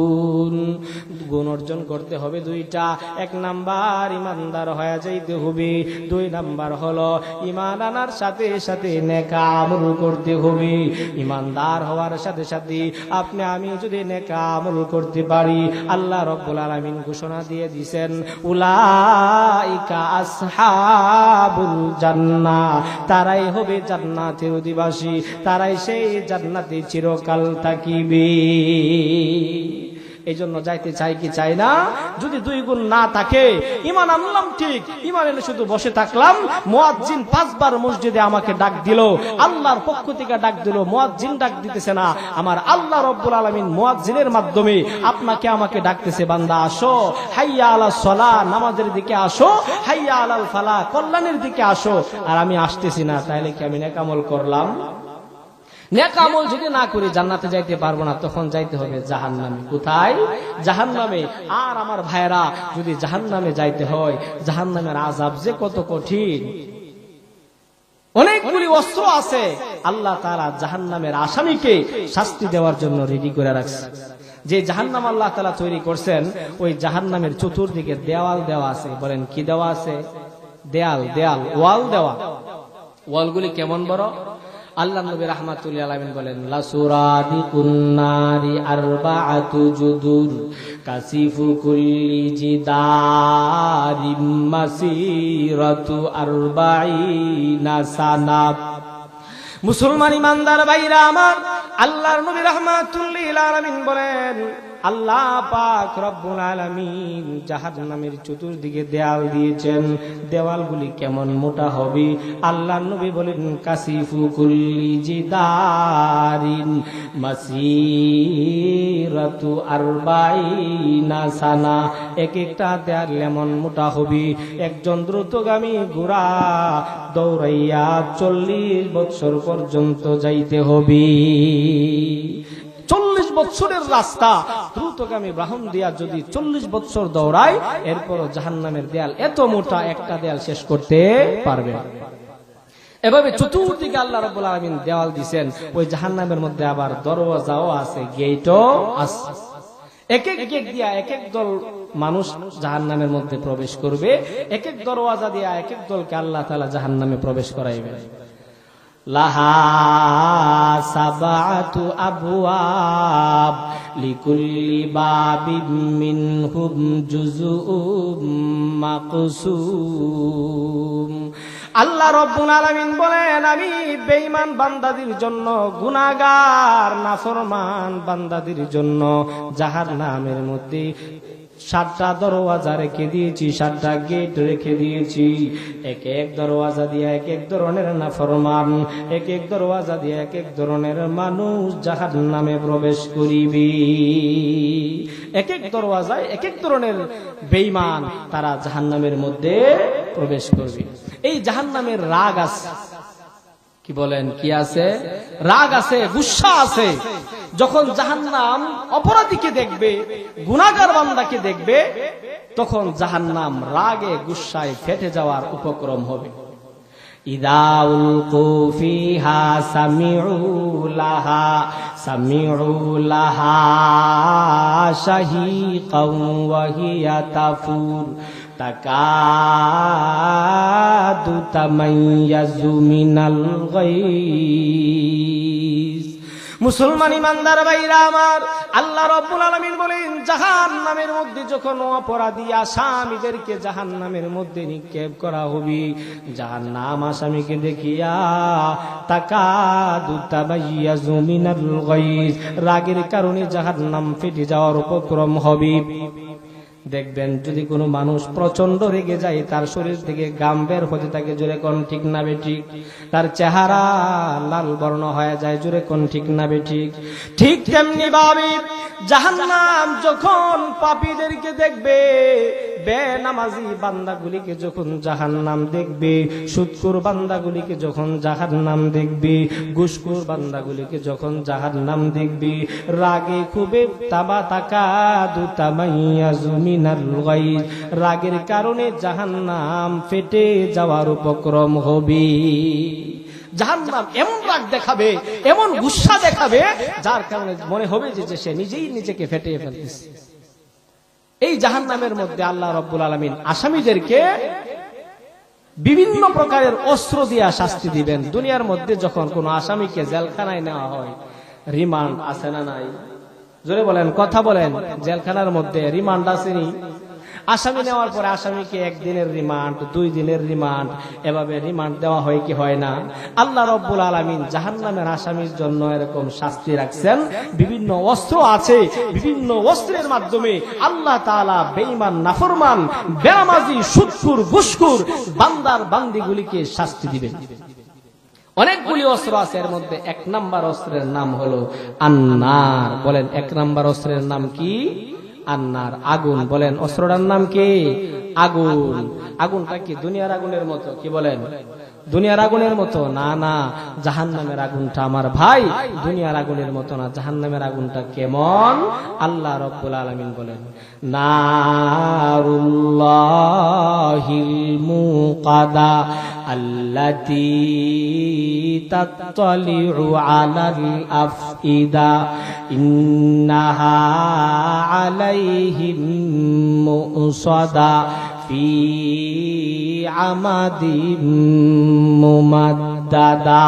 খালিদুন। গুণ অর্জন করতে হবে 2টা। 1 নাম্বার, ইমানদার হয়ে যাইতে হবে। 2 নাম্বার হলো ঈমান আনার সাথে সাথে নেক আমল করতে হবে। ইমানদার হওয়ার সাথে সাথে আপনি আমি যদি নেক আমল করতে পারি, আল্লাহ রাব্বুল আলামিন ঘোষণা দিয়ে দিবেন উলাইকা আসহাবুল জান্নাহ, তারাই হবে জান্নাতের অধিবাসী, তারাই সেই জান্নাতে চিরকাল থাকিবে। এই জন্য যাইতে চাই কি চাই না? যদি 2 গুণ না থাকে, ঈমান আনলাম ঠিক, ঈমান এনে শুধু বসে থাকলাম, মুয়াজ্জিন 5 বার মসজিদে আমাকে ডাক দিল, আল্লাহর পক্ষ থেকে ডাক দিল, মুয়াজ্জিন ডাক দিতেছে না, আমার আল্লাহ রাব্বুল আলামিন মুয়াজ্জিনের মাধ্যমে আপনাকে আমাকে ডাকতেছে, বান্দা আসো, হাইয়া আলাস সালাহ, নামাজের দিকে আসো, হাইয়া আলাল ফালাহ, কল্যাণের দিকে আসো, আর আমি আসতেছি না, তাহলে কি আমি নেক আমল করলাম? নেক আমল যদি না করি জান্নাতে যাইতে পারবো না, তখন যাইতে হবে জাহান্নামে। কোথায়? জাহান্নামে। আর আমার ভাইরা, যদি জাহান্নামে যাইতে হয়, জাহান্নামের আযাব যে কত কঠিন। অনেকগুলি অস্ত্র আছে আল্লাহ তাআলা জাহান্নামের আসামিকে শাস্তি দেওয়ার জন্য রেডি করে রাখছে। যে জাহান্নাম আল্লাহ তাআলা তৈরি করছেন, ওই জাহান্নামের চতুর্দিকে দেওয়াল দেওয়া আছে। বলেন, কি দেওয়া আছে? দেয়াল, ওয়াল দেওয়া। ওয়ালগুলি কেমন বড়? আল্লাহ নবী রাহমাতুল্লাহি আলাইহি বলেন, লাসুরাদিকুন নারি আরবাআতু জুদুর কাসিফু কুল্লি জিদারিম মাসিরাতু আরবাঈনা সানা। মুসলমান ইমানদার ভাইরা আমার, আল্লাহর নবী রাহমাতুল্লাহি আলাইহি বলেন, আল্লাহ পাক রব্বুল আলামিন জাহান্নামের চতুর্দিকে দেয়াল দিয়েছেন। দেওয়ালগুলি কেমন মোটা হবে? আল্লাহর নবী বলেন, কাসিফু কুল্লি জিদারিন মাসিরাতু আরবাঈনা সানা। এক একটা দেয়াল এমন মোটা হবে, একজন দ্রুতগামী ঘোড়া দৌড়াইয়া 40 বছর পর্যন্ত যাইতে হবে। 40 বছরের রাস্তা দ্রুতগামী বাহন দিয়া যদি 40 বছর দৌড়ায়, এরপর জাহান্নামের দেয়াল এত মোটা, একটা দেয়াল শেষ করতে পারবে। এভাবে চতুর্দিকে আল্লাহ রাব্বুল আলামিন দেওয়াল দিবেন। ওই জাহান্নামের মধ্যে আবার দরওয়াজাও আছে, গেটও আছে। এক এক গেট দিয়া এক এক দল মানুষ জাহান্নামের মধ্যে প্রবেশ করবে, এক এক দরওয়াজা দিয়া এক এক দলকে আল্লাহ তাআলা জাহান্নামে প্রবেশ করাইবেন। লাহা সাবআতু আবওয়াব লিকুল্লি বাবিম মিনহুম জুজউম মাকসুম। আল্লাহ রাব্বুল আলামিন বলেন, আমি বেঈমান বান্দাদের জন্য, গুনাহগার নাফরমান বান্দাদের জন্য জাহান্নামের মধ্যে 7টা দরওয়াজা রেখে দিয়েছি, 7টা গেট রেখে দিয়েছি। এক এক দরওয়াজা দিয়ে এক এক ধরনের নাফরমান, এক এক দরওয়াজা দিয়ে এক এক ধরনের মানুষ জাহান্নামে প্রবেশ করিবে। এক এক দরওয়াজায় এক এক ধরনের বেঈমান তারা জাহান্নামের মধ্যে প্রবেশ করবে। এই জাহান্নামের রাগ আছে, কি বলেন, কি আছে? রাগ আছে, গুসা আছে। যখন জাহান্নাম অপরাধীকে দেখবে, গুনাহগার বান্দাকে দেখবে, তখন জাহান্নাম রাগে গুসায় ফেটে যাওয়ার উপক্রম হবে। ইদা উলকু ফিহা সামিউ লাহা শাহীকাও ওয়া হিয়া তাফুর তাকাদু তামাইয়াজু মিনাল গায়জ। মুসলমান ইমানদার ভাইরা আমার, আল্লাহ রাব্বুল আলামিন বলেন, জাহান্নামের মধ্যে যখন অপরাধী আসামীদেরকে জাহান্নামের মধ্যে নিক্ষেপ করা হবে, জাহান্নাম আসামীকে দেখিয়া তাকাদু তামাইয়াজু মিনাল গায়জ, রাগের কারণে জাহান্নাম ফেটে যাওয়ার উপক্রম হবে। দেখবেন যদি কোনো মানুষ প্রচন্ড রেগে যায়, তার শরীর থেকে ঘাম বের হতে থাকে, জোরে কোন ঠিক না বেঠিক? তার চেহারা লাল বর্ণ হয়ে যায়, জোরে কোন ঠিক না বেঠিক? ঠিক তেমনি ভাবে জাহান্নাম যখন পাপীদেরকে দেখবে, বেনামাজি বান্দাগুলিকে যখন জাহান্নাম দেখবে, সুদখোর বান্দাগুলিকে যখন জাহান্নাম দেখবে, ঘুষখোর বান্দাগুলিকে যখন জাহান্নাম দেখবে, রাগে খুবে তাকাদু তামাইয়াজু মিনাল গায়জ, রাগের কারণে জাহান্নাম ফেটে যাওয়ার উপক্রম হবে। জাহান্নাম এমন রাগ দেখাবে, এমন গুসা দেখাবে, যার কারণে মনে হবে যে সে নিজেই নিজেকে ফেটিয়ে ফেলতেছে। এই জাহান্নামের মধ্যে আল্লাহ রাব্বুল আলামিন আসামীদেরকে বিভিন্ন প্রকারের অস্ত্র দিয়ে শাস্তি দিবেন। দুনিয়ার মধ্যে যখন কোনো আসামীকে জেলখানায় নেওয়া হয়, রিমান্ড আছে না নাই? জোরে বলেন, কথা বলেন। জেলখানার মধ্যে রিমান্ড আসেনি? আসামি নেওয়ার পরে আসামিকে 1 দিনের রিমান্ড, 2 দিনের রিমান্ড, এভাবে রিমান্ড দেওয়া হয় কি হয় না? আল্লাহ রাব্বুল আলামিন জাহান্নামের আসামির জন্য এরকম শাস্তি রাখছেন। বিভিন্ন অস্ত্র আছে, বিভিন্ন অস্ত্রের মাধ্যমে আল্লাহ তাআলা বেঈমান, নাফরমান, বেনামাজি, সুদখোর, ঘুষখোর বান্দার বান্দিগুলিকে শাস্তি দিবেন। অনেকগুলি অস্ত্র আছে, এর মধ্যে 1 নাম্বার অস্ত্রের নাম হলো আন্নার। বলেন, 1 নাম্বার অস্ত্রের নাম কি? আন্নার, আগুন। বলেন, অস্ত্রটার নাম কি? আগুন। আগুনটা কি দুনিয়ার আগুনের মতো? কি বলেন, দুনিয়ার আগুনের মতো? না না, জাহান্নামের আগুনটা আমার ভাই দুনিয়ার আগুনের মতো না। জাহান্নামের আগুনটা কেমন? আল্লাহ রাব্বুল আলামিন বলেন, নারুল্লাহিল মুকাদা আল্লাতী তাত্তালিউ আলাল আফইদা ইন্নাহা আলাইহিম মুসাদা ফি আমাদিম মুমাদ্দাদা।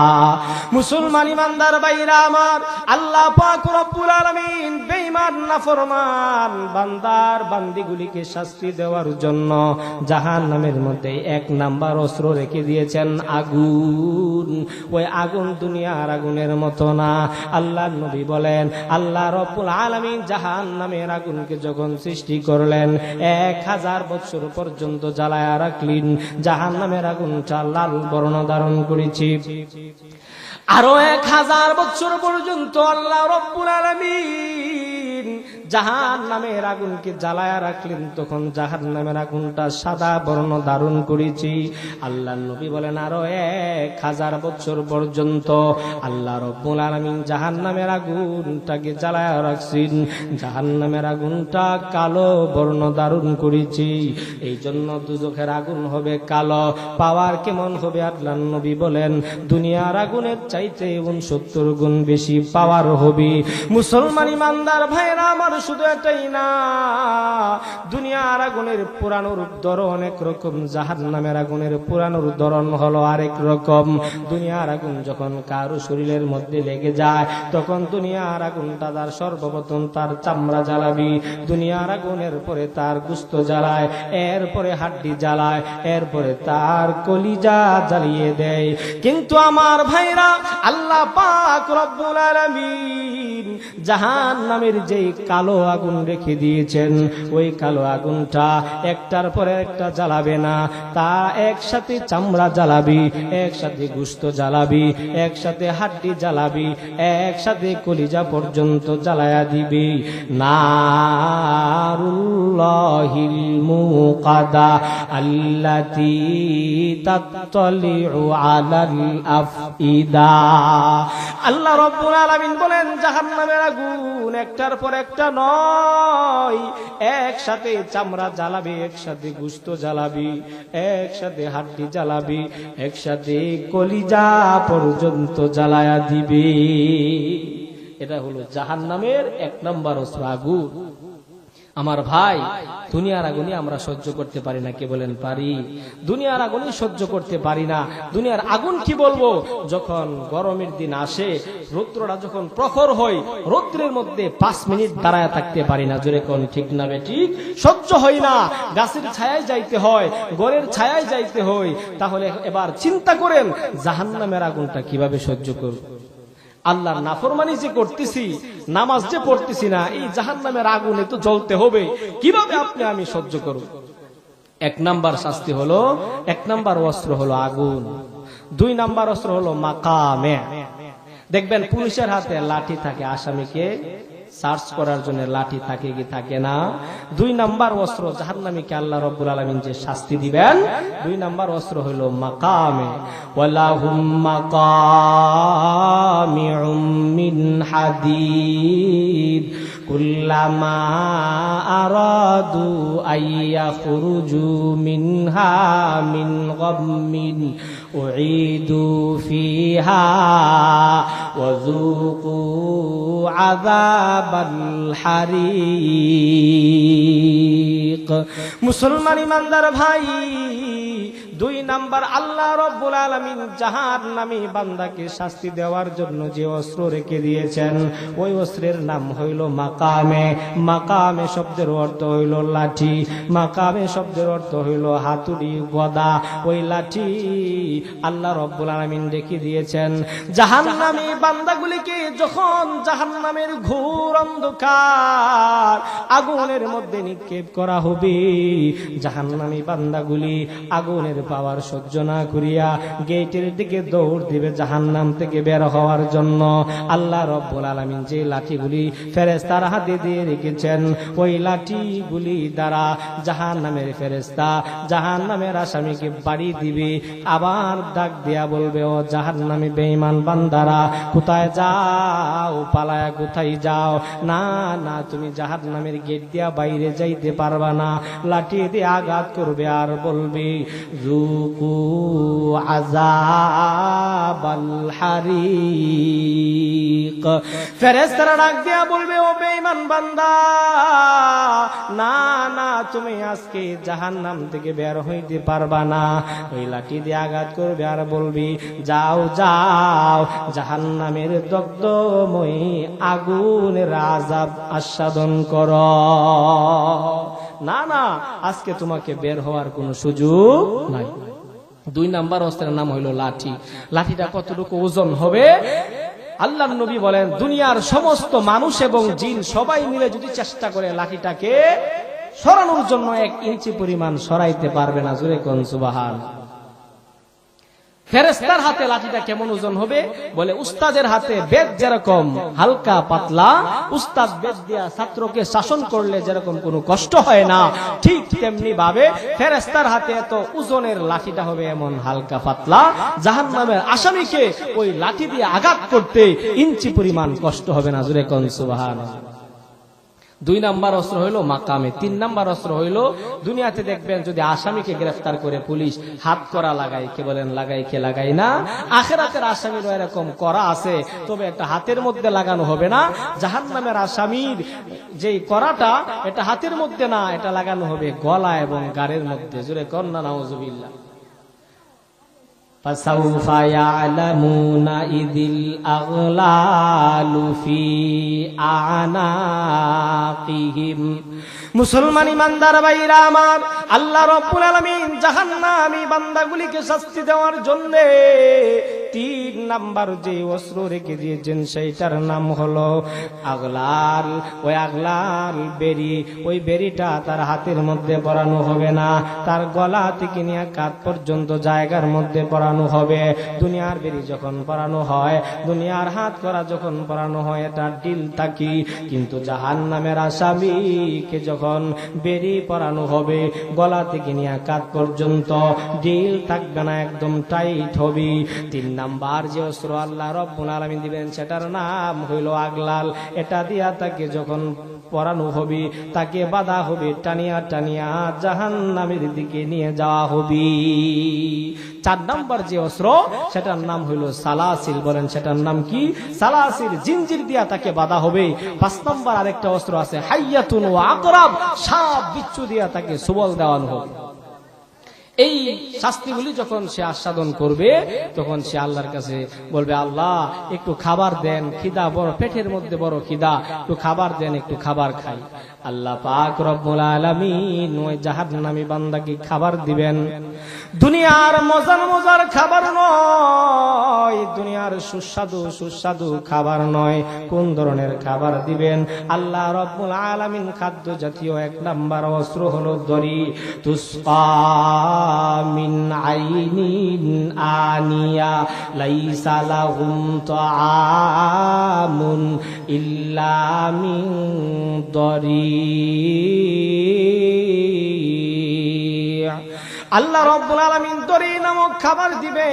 মুসলমান ইমানদার ভাইরা আমার, আল্লাহ পাক রব্বুল আলামিন বেঈমান, নাফরমান বান্দার বান্দিগুলিকে শাস্তি দেওয়ার জন্য জাহান্নামের মধ্যে 1 নাম্বার অস্ত্র রেখে দিয়েছেন, আগুন। ওই আগুন দুনিয়ার আগুনের মতো না। আল্লাহর নবী বলেন, আল্লাহ রব্বুল আলামিন জাহান্নামের আগুনকে যখন সৃষ্টি করলেন, 1000 বছর পর্যন্ত জ্বালায়া রাখলেন। জাহান্নামের আগুনটা লাল বর্ণ ধারণ করেছে। আরো 1000 বছর পর্যন্ত আল্লাহ রাব্বুল আলামিন জাহান্নামের আগুনকে জ্বালায়া রাখলেন। তখন জাহান্নামের আগুনটা সাদা বর্ণ ধারণ করেছে। আল্লাহর নবী বলেন, আরো 1000 বছর পর্যন্ত আল্লাহ রাব্বুল আলামিন জাহান্নামের আগুনটাকে জ্বালায়া রাখছেন। জাহান্নামের আগুনটা কালো বর্ণ ধারণ করেছে। এই জন্য দুজখের আগুন হবে কালো। পাওয়ার কেমন হবে? আল্লাহর নবী বলেন, দুনিয়ার আগুনের চাইতে 69 গুণ বেশি পাওয়ার হবে। মুসলমান ইমানদার ভাইরা আমার, শুধু এটাই না, দুনিয়ার আগুনের পুরানোর ধরন অনেক রকম, জাহান্নামের আগুনের পুরানোর ধরন হলো আরেক রকম। দুনিয়ার আগুন যখন কারো শরীরের মধ্যে লেগে যায় তখন দুনিয়ার আগুনটা তার সর্বপ্রথম তার চামড়া জ্বালাবি, দুনিয়ার আগুনের পরে তার গোশত জ্বালায়, এরপরে হাড্ডি জ্বালায়, এরপরে তার কলিজা জ্বালিয়ে দেয়। কিন্তু আমার ভাইরা, আল্লাহ পাক রব্বুল আলামিন জাহান্নামের যেই কালো আগুন রেখে দিয়েছেন, ওই কালো আগুনটা একটার পরে একটা জ্বালাবে না, তা একসাথে চামড়া জ্বালাবি, একসাথে গোশত জ্বালাবি, একসাথে হাড্ডি জ্বালাবি, একসাথে কলিজা পর্যন্ত জ্বালায়া দিবি। নারুল্লাহিল মুকাদা আল্লাতী তাত্তালিউ আলাল আফইদা। আল্লাহ রাব্বুল আলামিন বলেন, জাহান্নামের আগুন একটার পর একটা নয়, একসাথে চামড়া জ্বালাবি, একসাথে গোশত জ্বালাবি, একসাথে হাড্ডি জ্বালাবি, একসাথে কলিজা পর্যন্ত জ্বালায়া দিবি। এটা হলো জাহান্নামের এক নম্বর অস্ত্র, আগুন। আমার ভাই, দুনিয়ার আগুনই আমরা সহ্য করতে পারি না, কে বলেন পারি? দুনিয়ার আগুনই সহ্য করতে পারি না। দুনিয়ার আগুন কি বলবো, যখন গরমের দিন আসে, রৌদ্রটা যখন প্রখর হয়, রৌদ্রের মধ্যে 5 মিনিট দাঁড়ায় থাকতে পারি না। জোরে কোন ঠিক না বেঠিক? সহ্য হয় না, গাছের ছায়ায় যাইতে হয়, ঘরের ছায়ায় যাইতে হয়। তাহলে এবার চিন্তা করেন, জাহান্নামের আগুনটা কিভাবে সহ্য করব? আল্লাহর নাফরমানি যে করতেছি, নামাজ যে পড়তেছি না, এই জাহান্নামের আগুনে তো জ্বলতে হবে, কিভাবে আপনি আমি সহ্য করব? এক নাম্বার শাস্তি হলো, এক নাম্বার অস্ত্র হলো আগুন। 2 নাম্বার অস্ত্র হলো মাকামে। দেখবেন পুলিশের হাতে লাঠি থাকে, আসামিকে সার্চ করার জন্য লাঠি থাকে কি থাকে না? 2 নাম্বার অস্ত্র জাহান্নামীকে আল্লাহ রাব্বুল আলামিন যে শাস্তি দিবেন, 2 নাম্বার অস্ত্র হলো মাকামে। ওয়ালাহুম মাকামিউম মিন হাদিদ কুল্লামা আরাদু আইয়াখরুজু মিনহা মিন গাম্মিন উঈদু ফিহা ওয়াযুকু আযাবাল হারিক। মুসলমান ইমানদার ভাই, 2 নাম্বার আল্লাহ রাব্বুল আলামিন জাহান্নামী বান্দাকে শাস্তি দেওয়ার জন্য যে অস্ত্র রেখে দিয়েছেন, ওই অস্ত্রের নাম হইল মাকামে। মাকামে শব্দের অর্থ হইল লাঠি, মাকামে শব্দের অর্থ হইল হাতুড়ি, গদা। ওই লাঠি আল্লাহ রাব্বুল আলামিন রেখে দিয়েছেন। জাহান্নামী বান্দাগুলিকে যখন জাহান্নামের ঘোর অন্ধকার আগুনের মধ্যে নিক্ষেপ করা হবে, জাহান্নামী বান্দাগুলি আগুনের পাওয়ার সহ্য না করিয়া গেটের দিকে দৌড় দিবে জাহান্নাম থেকে বের হওয়ার জন্য। আল্লাহ রাব্বুল আলামিন যে লাঠিগুলি ফেরেশতার হাতে দিয়ে রেখেছেন, ওই লাঠিগুলি দ্বারা জাহান্নামের ফেরেশতা জাহান্নামের আসামিকে বাড়ি দিবে, আবার ডাক দিয়া বলবে, ও জাহান্নামী বেঈমান বান্দারা, কোথায় যাও? পালায়া কোথায় যাও? না না, তুমি জাহান্নামের গেট দিয়া বাইরে যাইতে পারবা না। লাঠি দিয়ে আঘাত করবে আর বলবে, যুকু আযাবাল হারিক। ফেরেশতারা ডাক দিয়া বলবে, ও বেঈমান বান্দা, না না, তুমি আজকে জাহান্নাম থেকে বের হইতে পারবা না। ওই লাঠি দিয়ে আঘাত করবে আর বলবি, যাও যাও, জাহান্নামের দগ্ধময়ী আগুনের আযাব আস্বাদন করো। না না, আজকে তোমাকে বের হওয়ার কোনো সুযোগ নাই। 2 নাম্বার অস্ত্রের নাম হইল লাঠি। লাঠিটা কতটুকু ওজন হবে? আল্লাহর নবী বলেন, দুনিয়ার সমস্ত মানুষ এবং জিন সবাই মিলে যদি চেষ্টা করে লাঠিটাকে সরানোর জন্য 1 ইঞ্চি পরিমাণ সরাইতে পারবে না। জোরে কোন সুবহানাল্লাহ। ফেরেশতার হাতে লাঠিটা কেমন ওজন হবে? বলে, উস্তাদের হাতে বেদ যেরকম হালকা পাতলা, উস্তাদ বেদ দিয়া ছাত্রকে শাসন করলে যেরকম কোনো কষ্ট হয় না, ঠিক তেমনি ভাবে ফেরেশতার হাতে এত ওজনের লাঠিটা হবে এমন হালকা পাতলা, জাহান্নামের আসামিকে ওই লাঠি দিয়ে আঘাত করতে ইঞ্চি পরিমাণ কষ্ট হবে না। জোরে কোন সুবহানাল্লাহ। 2 নাম্বার অস্ত্র হইলো মাকামে। 3 নাম্বার অস্ত্র হইলো দুনিয়াতে দেখবেন যদি আসামিকে গ্রেফতার করে পুলিশ হাত করা লাগায়, কে বলেন লাগাই কে লাগাই না, আখিরাতের আসামির এরকম করা আছে, তবে একটা হাতের মধ্যে লাগানো হবে না। জাহান্নামের আসামির যেই করাটা এটা হাতের মধ্যে না, এটা লাগানো হবে গলা এবং গাড়ের মধ্যে। জোরে কন্না নাউজুবিল্লাহ। فَسَوْفَ يَعْلَمُونَ إِذِ الْأَغْلَالُ فِي أَعْنَاقِهِمْ। মুসলমান ইমানদার ভাইরা আমার, আল্লাহ রাব্বুল আলামিন জাহান্নামী বান্দাগুলিকে শাস্তি দেওয়ার জন্য 3 নাম্বার যে অস্ত্র রেখে দিয়েছেন সেইটার নাম হলো আগলাল। ওই আগলাল বেরি, ওই বেরিটা তার হাতের মধ্যে পরানো হবে না, তার গলা থেকে নিয়ে কাঁধ পর্যন্ত জায়গার মধ্যে পরানো হবে। দুনিয়ার বেরি যখন পরানো হয়, দুনিয়ার হাত করা যখন পরানো হয়, এটা ডিল থাকি, কিন্তু জাহান্নামের আসামিকে যখন বেরি পরানো হবে গলা থেকে নিয়ে কাঁধ পর্যন্ত, ডিল থাকবে না, একদম টাইট হবে। 3 নাম্বার যে অস্ত্র আল্লাহ রাব্বুল আলামিন দিবেন সেটার নাম হইল আগলাল। এটা দিয়া তাকে যখন পরানো হবে, তাকে বাধা হবে, টানিয়া টানিয়া জাহান্নামের দিকে নিয়ে যাওয়া হবে। 4 নাম্বার যে অস্ত্র সেটার নাম হইল সালাসিল। বলেন সেটার নাম কি? সালাসিল, জিনজির দিয়া তাকে বাধা হবে। 5 নাম্বার আরেকটা অস্ত্র আছে হাইয়াতুন ওয়া আকরাব, সাপ বিচ্ছু দিয়া তাকে সবল দেওয়ানো হবে। এই শাস্তিগুলি যখন সে আস্বাদন করবে তখন সে আল্লাহর কাছে বলবে, আল্লাহ একটু খাবার দেন, খিদা বড়, পেটের মধ্যে বড় খিদা, একটু খাবার দেন, একটু খাবার খাই। আল্লাহ পাক রব্বুল আলামিন ওই জাহান্নামী বান্দাকে খাবার দিবেন। দুনিয়ার মজার মজার খাবার নয়, দুনিয়ার সুস্বাদু সুস্বাদু খাবার নয়। কোন ধরনের খাবার দিবেন? আল্লাহ রব্বুল আলামিন খাদ্য জাতীয় 1 নাম্বার অস্ত্র হলো দড়ি। তুসকা মিন আইনিন আনিয়া লাইসা লাহুম তাআমুন ইল্লা মিন দরি। আল্লাহ রাব্বুল আলামিন দড়ি নামক খাবার দিবে।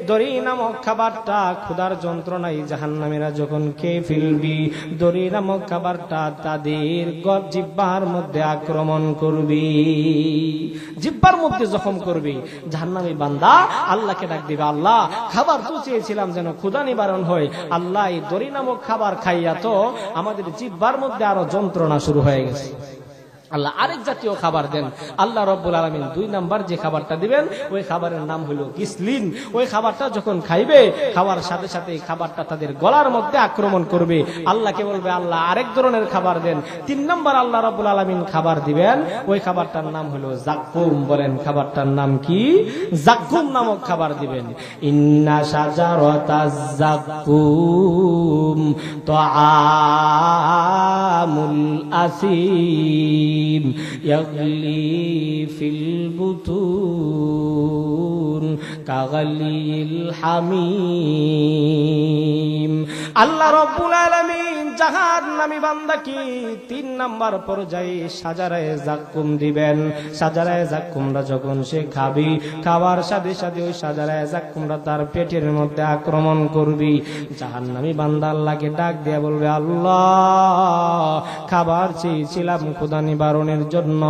দড়ি নামক খাবারটা ক্ষুধার যন্ত্রণায় জাহান্নামীরা যখন খেয়ে ফেলবি, দড়ি নামক খাবারটা তাদের জিহ্বার মধ্যে আক্রমণ করবে। জিহ্বার মধ্যে জখম করবে। জাহান্নামী বান্দা আল্লাহকে ডাক দিবে, আল্লাহ খাবার তো চেয়েছিলাম যেন ক্ষুধা নিবারণ হয়, আল্লাহ এই দড়ি নামক খাবার খাইয়া তো আমাদের জিহ্বার মধ্যে আরো যন্ত্রণা শুরু হয়ে গেছে। আল্লাহ আরেক জাতীয় খাবার দেন। আল্লাহ রাব্বুল আলামিন 2 নাম্বার যে খাবারটা দিবেন ওই খাবারের নাম হলো গিসলিন। ওই খাবারটা যখন খাইবে, খাওয়ার সাথে সাথে এই খাবারটা তাদের গলার মধ্যে আক্রমণ করবে। আল্লাহকে বলবে, আল্লাহ আরেক ধরনের খাবার দেন। 3 নাম্বার আল্লাহ রাব্বুল আলামিন খাবার দিবেন, ওই খাবারটার নাম হলো জাক্কুম। বলেন খাবারটার নাম কি? জাক্কুম নামক খাবার দিবেন। ইন্না শাজারাতাজ জাক্কুম তাআমুল আসিম ইয়াগলি ফিল বুতুন কাগালিল হামিম। আল্লাহ রাব্বুল আলামিন জাহান্নামী বান্দাকে 3 নাম্বার পর্যায়ে শাজারায়ে জাক্কুম দিবেন। শাজারায়ে জাক্কুমরা যখন সে খাবে, খাবার সাথে সাথে ওই শাজারায়ে জাক্কুমরা তার পেটের মধ্যে আক্রমণ করবে। জাহান্নামী বান্দা আল্লাহকে ডাক দিয়ে বলবে, আল্লাহ খাবার চেয়েছিলাম ক্ষুধা নিবারণের জন্য,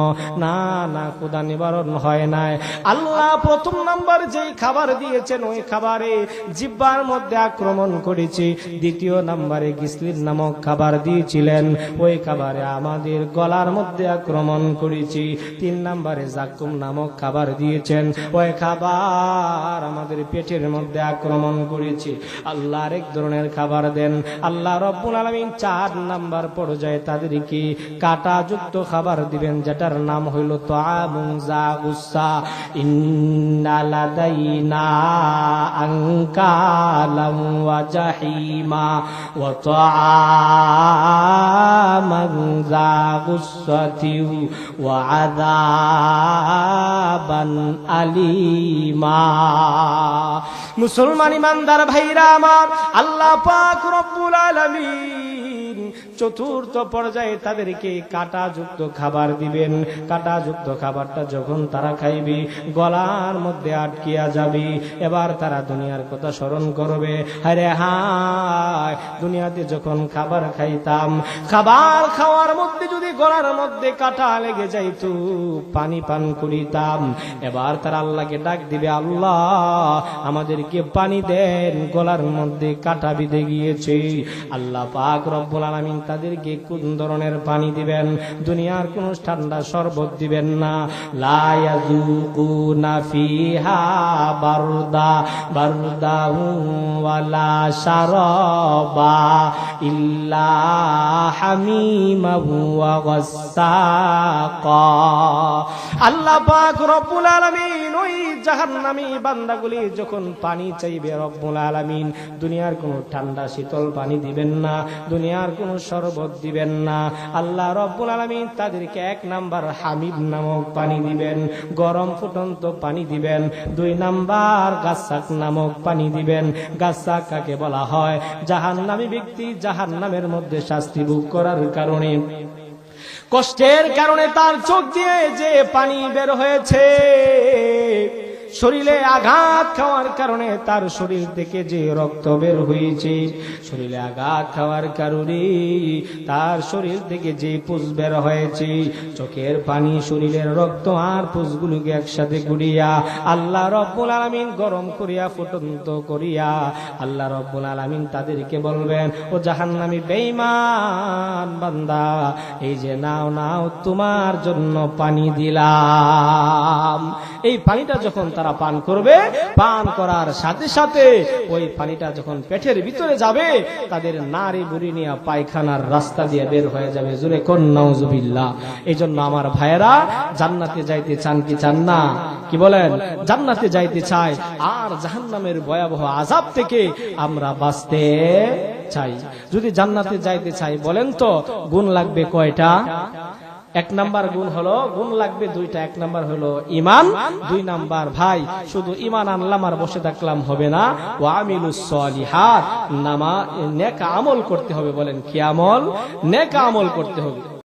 না না ক্ষুধা নিবারণ হয় নাই। আল্লাহ 1 নাম্বার যেই খাবার দিয়েছেন ওই খাবারে জিহ্বার মধ্যে আক্রমণ করেছে। 2 নাম্বারে গিসলিন নামক খাবার দিয়েছিলেন, ওই খাবারে আমাদের গলার মধ্যে আক্রমণ করেছে। 3 নাম্বারে জাক্কুম নামক খাবার দিয়েছেন, ওই খাবার আমাদের পেটের মধ্যে আক্রমণ করেছে। আল্লাহ আরেক ধরনের খাবার দেন। আল্লাহ রাব্বুল আলামিন 4 নাম্বার পর্যায়ে তাদেরকে কাঁটাযুক্ত খাবার দিবেন, যেটার নাম হইল তাআমুন যা গুসা। ইন্না লাদাইনা আনকালাম ওয়া জাহিমা ওয়া তাআমান যা গুসাতি ওয়া আযাবান আলিমা। মুসলমান ইমানদার ভাইরা আমার, আল্লাহ পাক রব্বুল আলামিন আলামিন চতুর্থ পর্যায়ে তাদেরকে কাঁটাযুক্ত খাবার দিবেন। কাঁটাযুক্ত খাবারটা যখন তারা খাইবে গলার মধ্যে আটকিয়া যাবে। এবার তারা দুনিয়ার কথা স্মরণ করবে, আরে হায় দুনিয়াতে যখন খাবার খাইতাম, খাবার খাওয়ার মধ্যে যদি গলার মধ্যে কাঁটা লেগে যাইত, পানি পান করিতাম। এবার তারা আল্লাহকে ডাক দিবে, আল্লাহ আমাদেরকে পানি দেন, গলার মধ্যে কাঁটা বিঁধে গিয়েছে। আল্লাহ পাক রব্বুল আলামিন তাদেরকে কোন ধরনের পানি দিবেন? দুনিয়ার কোন ঠান্ডা শরবত দিবেন না। লা ইয়াযুকুনা ফিহা বারদা ওয়ালা শারাবা ইল্লা হামিমাহু ওয়া গাসসাকা। আল্লাহ পাক রব্বুল আলামিন ওই জাহান্নামী বান্দাগুলি যখন পানি চাইবে, রব্বুল আলামিন দুনিয়ার কোনো ঠান্ডা শীতল পানি দিবেন না, দুনিয়ার কোনো শরবত দিবেন না। আল্লাহ রব্বুল আলামিন তাদেরকে 1 নাম্বার হামিদ নামক পানি দিবেন, গরম ফুটন্ত পানি দিবেন। 2 নাম্বার গাসাক নামক পানি দিবেন। গাসাক কাকে বলা হয়? জাহান্নামী ব্যক্তি জাহান্নামের মধ্যে শাস্তি ভোগ করার কারণে, কষ্টের কারণে তার চোখ দিয়ে যে পানি বের হয়েছে, শরীরে আঘাত খাওয়ার কারণে তার শরীর থেকে যে রক্ত বের হয়েছে, শরীরে আঘাত খাওয়ার কারণে তার শরীর থেকে যে পুষ বের হয়েছে, চোখের পানি, শরীরের রক্ত আর পুষগুলোকে একসাথে গুড়িয়া আল্লাহ রব্বুল আলামিন গরম করিয়া ফুটন্ত করিয়া আল্লাহ রব্বুল আলামিন তাদেরকে বলবেন, ও জাহান্নামী বেঈমান বান্দা, এই যে নাও নাও তোমার জন্য পানি দিলাম। এই পানিটা যখন তারা পান করবে, পান করার সাথে সাথে ওই পানিটা যখন পেটের ভিতরে যাবে, তাদের নারী বুড়ি নিয়ে পায়খানার রাস্তা দিয়ে বের হয়ে যাবে। জোরে কোন নাউজুবিল্লাহ। এই জন্য আমার ভাইয়েরা, জান্নাতে যাইতে চান কি চান না? কি বলেন? জান্নাতে যাইতে চাই, আর জাহান্নামের ভয়াবহ আযাব থেকে আমরা বাঁচতে চাই। যদি জান্নাতে যাইতে চাই, বলেন তো গুণ লাগবে কয়টা? 1 নাম্বার গুণ হলো, গুণ লাগবে 2টা। 1 নাম্বার হলো ঈমান, 2 নাম্বার ভাই শুধু ঈমান আনলাম আর বসে থাকলাম হবে না, ওয়া আমিলুস সলিহাত, নেক আমল করতে হবে। বলেন কি আমল? নেক আমল করতে হবে।